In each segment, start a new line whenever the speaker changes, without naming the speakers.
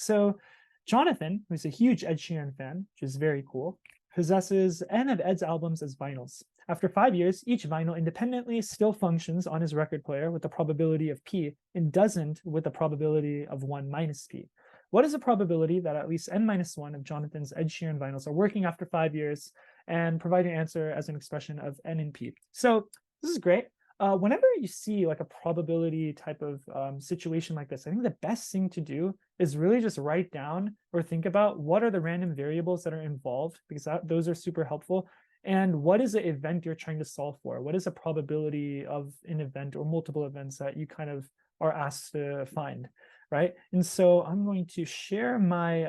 So Jonathan, who's a huge Ed Sheeran fan, which is very cool, possesses N of Ed's albums as vinyls. After 5 years, each vinyl independently still functions on his record player with the probability of P and doesn't with the probability of 1 minus P. What is the probability that at least N minus 1 of Jonathan's Ed Sheeran vinyls are working after 5 years? And provide an answer as an expression of N and P. So this is great. Whenever you see like a probability type of situation like this, I think the best thing to do is really just write down or think about what are the random variables that are involved, because those are super helpful. And what is the event you're trying to solve for? What is the probability of an event or multiple events that you kind of are asked to find, right? And so I'm going to share my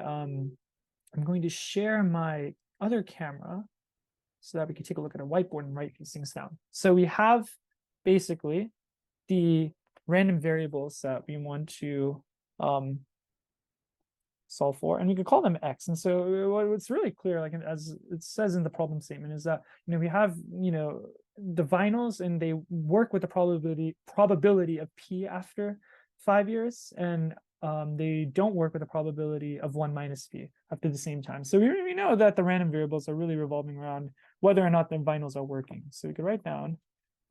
other camera so that we can take a look at a whiteboard and write these things down. So we have basically the random variables that we want to solve for, and we could call them X. And so what's really clear, like as it says in the problem statement, is that we have the vinyls, and they work with the probability of P after 5 years, and they don't work with the probability of 1 minus P after the same time. So we know that the random variables are really revolving around whether or not the vinyls are working. So we could write down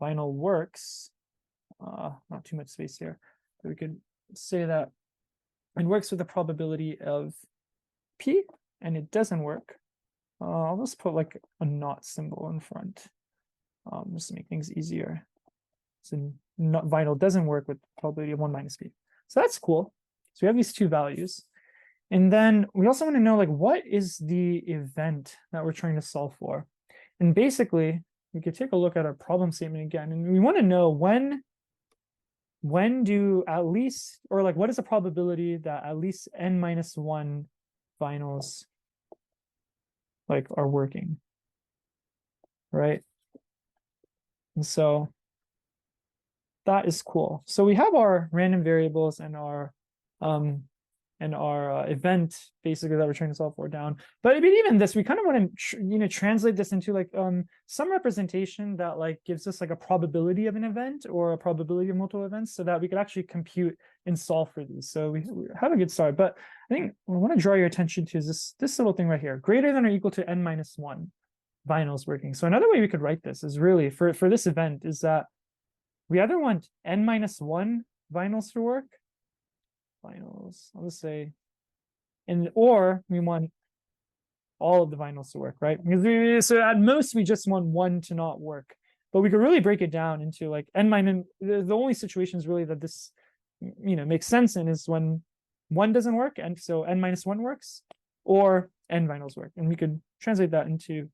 vinyl works, not too much space here, but we could say that it works with the probability of P, and it doesn't work. I'll just put like a not symbol in front, just to make things easier. So vinyl doesn't work with probability of 1 minus P. So that's cool. So we have these two values. And then we also want to know, like, what is the event that we're trying to solve for? And basically, we could take a look at our problem statement again. And we want to know when do at least, or like, what is the probability that at least N minus 1 vinyls like are working, right? And so that is cool. So we have our random variables and our event basically that we're trying to solve for down. But even this, we kind of want to translate this into like some representation that like gives us like a probability of an event or a probability of multiple events, so that we could actually compute and solve for these. So we have a good start. But I think I want to draw your attention to this little thing right here: greater than or equal to N minus 1 vinyls working. So another way we could write this is really for this event is that we either want N minus 1 vinyls to work, vinyls, I'll just say, or we want all of the vinyls to work, right? Because so at most we just want one to not work, but we could really break it down into like N minus. The only situations really that this makes sense in is when 1 doesn't work, and so N minus 1 works, or N vinyls work. And we could translate that into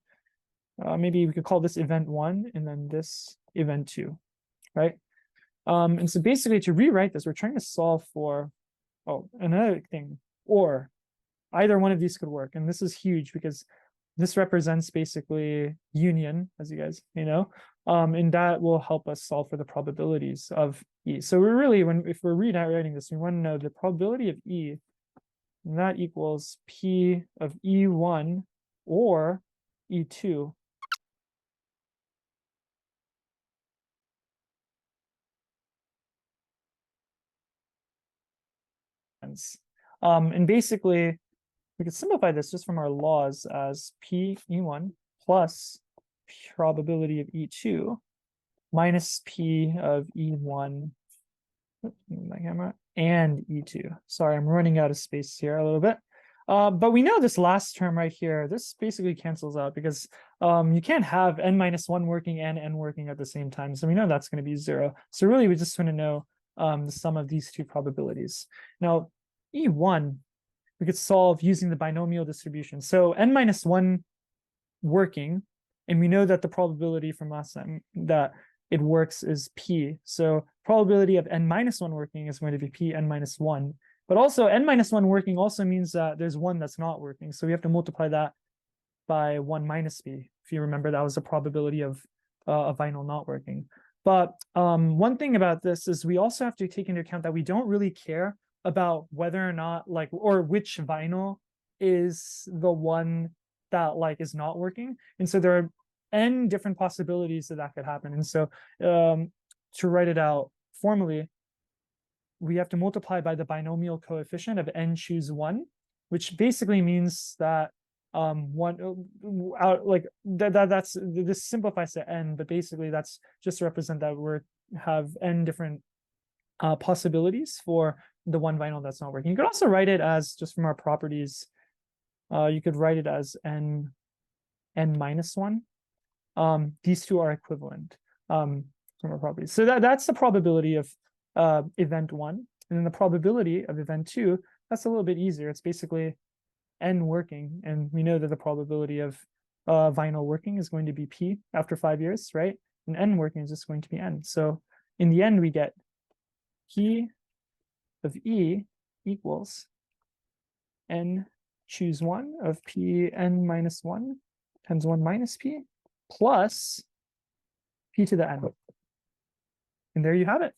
maybe we could call this event 1 and then this event 2, right? And so basically to rewrite this, we're trying to solve for another thing, or either one of these could work. And this is huge because this represents basically union, as you guys and that will help us solve for the probabilities of E. So we're really, if we're rewriting this, we want to know the probability of E, and that equals P of E1 or E2 and basically we could simplify this just from our laws as P E1 plus probability of E2 minus P of E1 my camera and E2. Sorry, I'm running out of space here a little bit. But we know this last term right here, this basically cancels out because you can't have N minus 1 working and N working at the same time. So we know that's going to be 0. So really we just want to know the sum of these two probabilities. Now, E1, we could solve using the binomial distribution. So N minus 1 working, and we know that the probability from last time that it works is P. So probability of N minus 1 working is going to be P N minus 1. But also N minus 1 working also means that there's 1 that's not working. So we have to multiply that by 1 minus P. If you remember, that was the probability of a vinyl not working. But one thing about this is we also have to take into account that we don't really care about whether or not or which vinyl is the one that is not working. And so there are N different possibilities that could happen. And so to write it out formally, we have to multiply by the binomial coefficient of n choose 1, which basically means that that's this simplifies to n, but basically that's just to represent that we have n different possibilities for the one vinyl that's not working. You could also write it as, just from our properties, you could write it as n minus 1. These two are equivalent from our properties. So that's the probability of event 1. And then the probability of event 2, that's a little bit easier. It's basically n working. And we know that the probability of vinyl working is going to be p after 5 years, right? And n working is just going to be n. So in the end, we get p of e equals n choose 1 of p n minus 1 times 1 minus p plus p to the n. And there you have it.